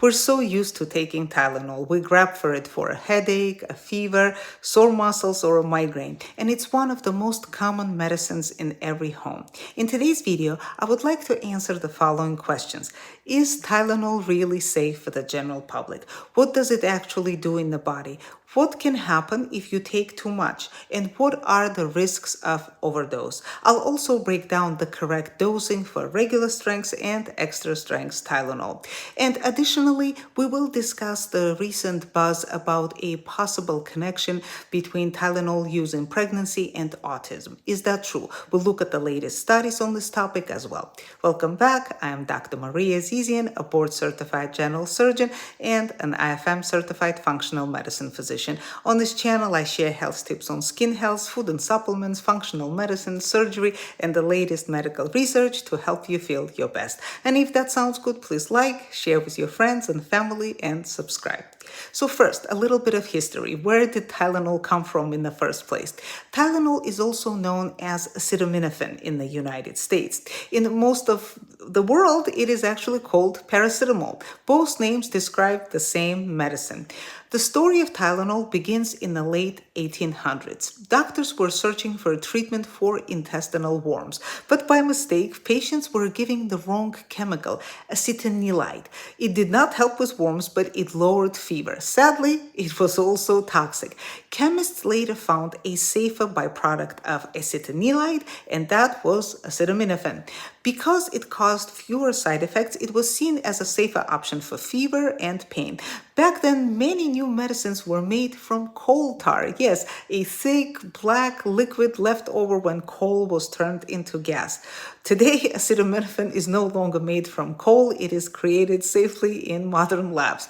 We're so used to taking Tylenol. We grab for it for a headache, a fever, sore muscles, or a migraine, and it's one of the most common medicines in every home. In today's video, I would like to answer the following questions. Is Tylenol really safe for the general public? What does it actually do in the body? What can happen if you take too much? And what are the risks of overdose? I'll also break down the correct dosing for regular strength and extra strength Tylenol. And additionally, we will discuss the recent buzz about a possible connection between Tylenol use in pregnancy and autism. Is that true? We'll look at the latest studies on this topic as well. Welcome back. I am Dr. Maria Azizian, a board-certified general surgeon and an IFM certified functional medicine physician. On this channel, I share health tips on skin health, food and supplements, functional medicine, surgery, and the latest medical research to help you feel your best. And if that sounds good, please like, share with your friends and family, and subscribe. So first, a little bit of history. Where did Tylenol come from in the first place? Tylenol is also known as acetaminophen in the United States. In most of the world, it is actually called paracetamol. Both names describe the same medicine. The story of Tylenol begins in the late 1800s. Doctors were searching for a treatment for intestinal worms, but by mistake, patients were giving the wrong chemical, acetanilide. It did not help with worms, but it lowered fever. Sadly, it was also toxic. Chemists later found a safer byproduct of acetanilide, and that was acetaminophen. Because it caused fewer side effects, it was seen as a safer option for fever and pain. Back then, many new medicines were made from coal tar. Yes, a thick black liquid left over when coal was turned into gas. Today, acetaminophen is no longer made from coal. It is created safely in modern labs.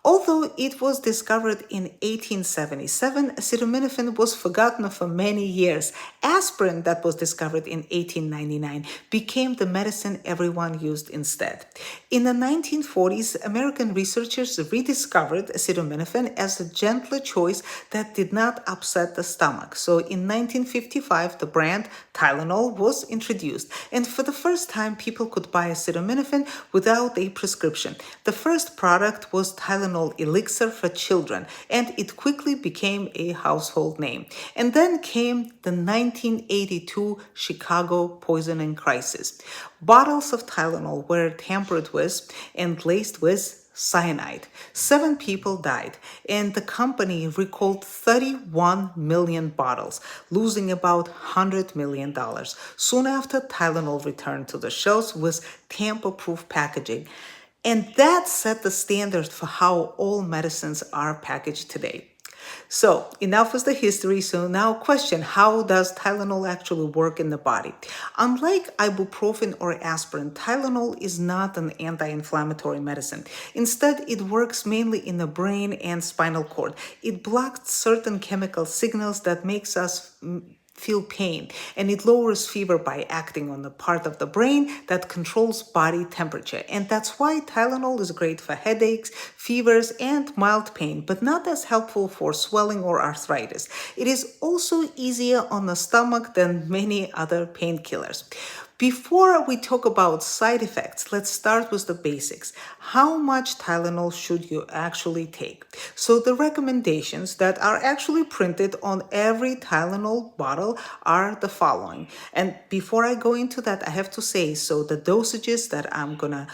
Although it was discovered in 1877, acetaminophen was forgotten for many years. Aspirin, that was discovered in 1899, became the medicine everyone used instead. In the 1940s, American researchers rediscovered acetaminophen as a gentler choice that did not upset the stomach. So in 1955, the brand Tylenol was introduced, and for the first time, people could buy acetaminophen without a prescription. The first product was Tylenol elixir for children, and it quickly became a household name. And then came the 1982 Chicago poisoning crisis. Bottles of Tylenol were tampered with and laced with cyanide. 7 people died, and the company recalled 31 million bottles, losing about $100 million. Soon after, Tylenol returned to the shelves with tamper-proof packaging. And that set the standard for how all medicines are packaged today. So enough with the history. So now question, how does Tylenol actually work in the body? Unlike ibuprofen or aspirin, Tylenol is not an anti-inflammatory medicine. Instead, it works mainly in the brain and spinal cord. It blocks certain chemical signals that makes us feel pain, and it lowers fever by acting on the part of the brain that controls body temperature. And that's why Tylenol is great for headaches, fevers, and mild pain, but not as helpful for swelling or arthritis. It is also easier on the stomach than many other painkillers. Before we talk about side effects, let's start with the basics. How much Tylenol should you actually take? So the recommendations that are actually printed on every Tylenol bottle are the following. And before I go into that, I have to say, so the dosages that I'm gonna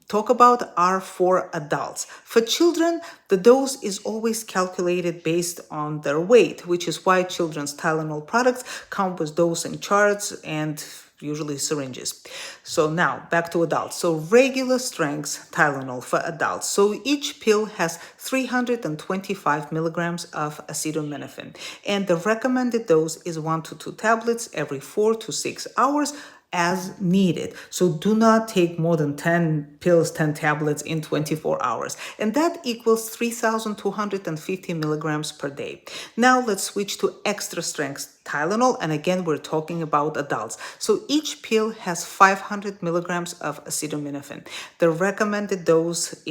talk about are for adults. For children, the dose is always calculated based on their weight, which is why children's Tylenol products come with dosing charts and usually syringes. So now back to adults. So regular strength Tylenol for adults. So each pill has 325 milligrams of acetaminophen, and the recommended dose is 1 to 2 tablets every 4 to 6 hours as needed. So do not take more than 10 pills, 10 tablets in 24 hours. And that equals 3,250 milligrams per day. Now let's switch to extra strength Tylenol. And again, we're talking about adults. So each pill has 500 milligrams of acetaminophen. The recommended dose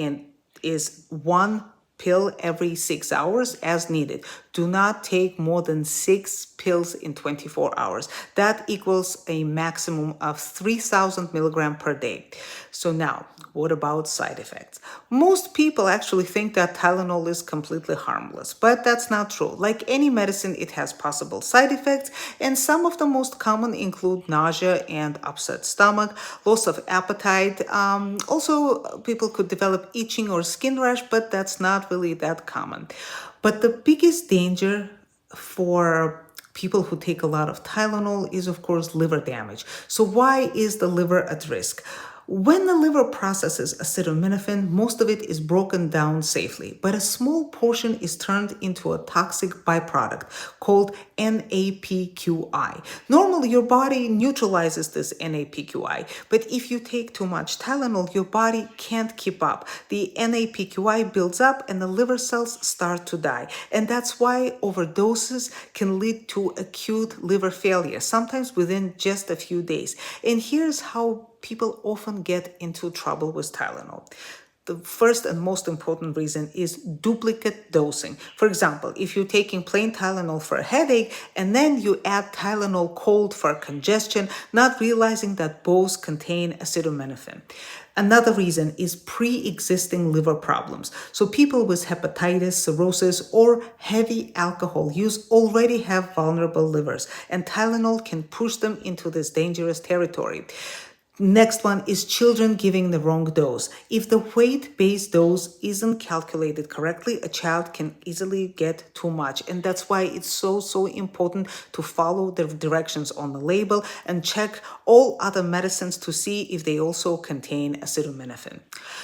is 1 pill every 6 hours as needed. Do not take more than 6 pills in 24 hours. That equals a maximum of 3,000 milligrams per day. So now, what about side effects? Most people actually think that Tylenol is completely harmless, but that's not true. Like any medicine, it has possible side effects, and some of the most common include nausea and upset stomach, loss of appetite. Also, people could develop itching or skin rash, but that's not really that common. But the biggest danger for people who take a lot of Tylenol is, of course, liver damage. So, why is the liver at risk? When the liver processes acetaminophen, most of it is broken down safely, but a small portion is turned into a toxic byproduct called NAPQI. Normally, your body neutralizes this NAPQI, but if you take too much Tylenol, your body can't keep up. The NAPQI builds up and the liver cells start to die. And that's why overdoses can lead to acute liver failure, sometimes within just a few days. And here's how people often get into trouble with Tylenol. The first and most important reason is duplicate dosing. For example, if you're taking plain Tylenol for a headache and then you add Tylenol cold for congestion, not realizing that both contain acetaminophen. Another reason is pre-existing liver problems. So people with hepatitis, cirrhosis, or heavy alcohol use already have vulnerable livers, and Tylenol can push them into this dangerous territory. Next one is children giving the wrong dose. If the weight-based dose isn't calculated correctly, a child can easily get too much. And that's why it's so important to follow the directions on the label and check all other medicines to see if they also contain acetaminophen.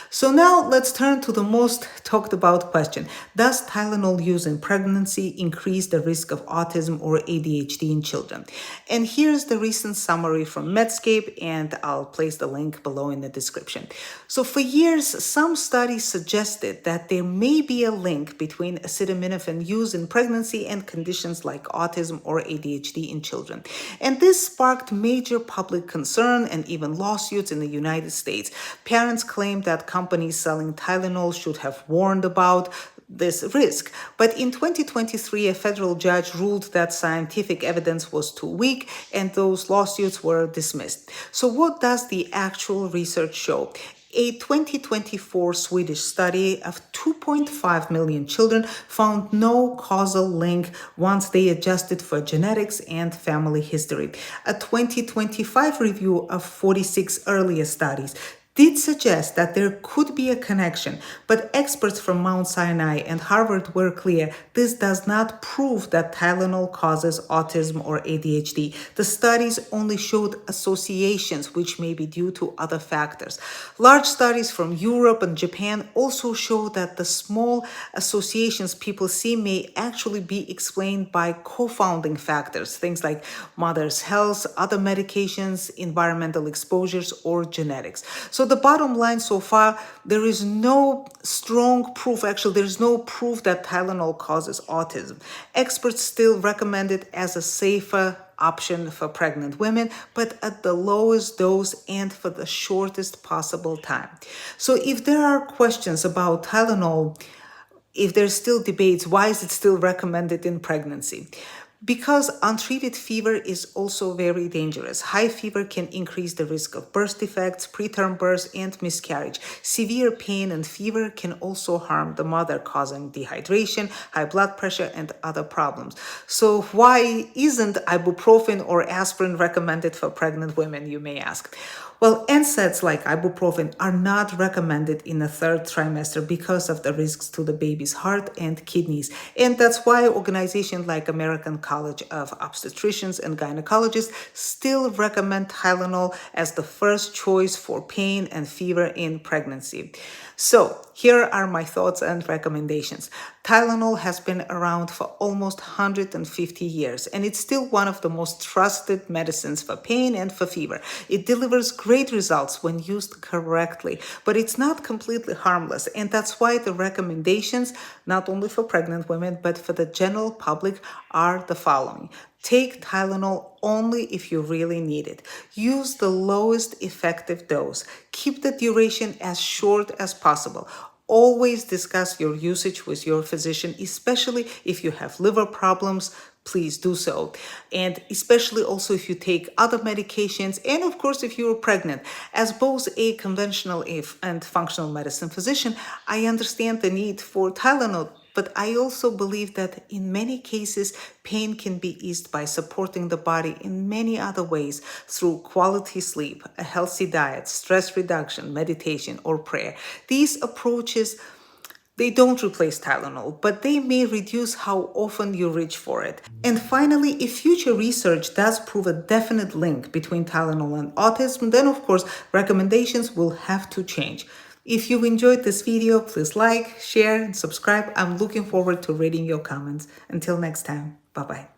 So now let's turn to the most talked about question. Does Tylenol use in pregnancy increase the risk of autism or ADHD in children? And here's the recent summary from Medscape, and I'll place the link below in the description. So for years, some studies suggested that there may be a link between acetaminophen use in pregnancy and conditions like autism or ADHD in children. And this sparked major public concern and even lawsuits in the United States. Parents claimed that companies selling Tylenol should have warned about this risk. But in 2023, a federal judge ruled that scientific evidence was too weak and those lawsuits were dismissed. So what does the actual research show? A 2024 Swedish study of 2.5 million children found no causal link once they adjusted for genetics and family history. A 2025 review of 46 earlier studies did suggest that there could be a connection, but experts from Mount Sinai and Harvard were clear this does not prove that Tylenol causes autism or ADHD. The studies only showed associations, which may be due to other factors. Large studies from Europe and Japan also show that the small associations people see may actually be explained by co-founding factors, things like mother's health, other medications, environmental exposures, or genetics. So the bottom line so far, there is no strong proof, actually there's no proof that Tylenol causes autism. Experts still recommend it as a safer option for pregnant women, but at the lowest dose and for the shortest possible time. So if there are questions about Tylenol, if there's still debates, why is it still recommended in pregnancy? Because untreated fever is also very dangerous. High fever can increase the risk of birth defects, preterm birth, and miscarriage. Severe pain and fever can also harm the mother, causing dehydration, high blood pressure, and other problems. So why isn't ibuprofen or aspirin recommended for pregnant women, you may ask? Well, NSAIDs like ibuprofen are not recommended in the third trimester because of the risks to the baby's heart and kidneys. And that's why organizations like American College of Obstetricians and Gynecologists still recommend Tylenol as the first choice for pain and fever in pregnancy. So here are my thoughts and recommendations. Tylenol has been around for almost 150 years, and it's still one of the most trusted medicines for pain and for fever. It delivers great results when used correctly, but it's not completely harmless, and that's why the recommendations, not only for pregnant women, but for the general public, are the following. Take Tylenol only if you really need it. Use the lowest effective dose. Keep the duration as short as possible. Always discuss your usage with your physician, especially if you have liver problems, please do so. And especially also if you take other medications, and of course, if you're pregnant. As both a conventional and functional medicine physician, I understand the need for Tylenol. But I also believe that in many cases, pain can be eased by supporting the body in many other ways through quality sleep, a healthy diet, stress reduction, meditation, or prayer. These approaches, they don't replace Tylenol, but they may reduce how often you reach for it. And finally, if future research does prove a definite link between Tylenol and autism, then of course recommendations will have to change. If you've enjoyed this video, please like, share, and subscribe. I'm looking forward to reading your comments. Until next time, bye-bye.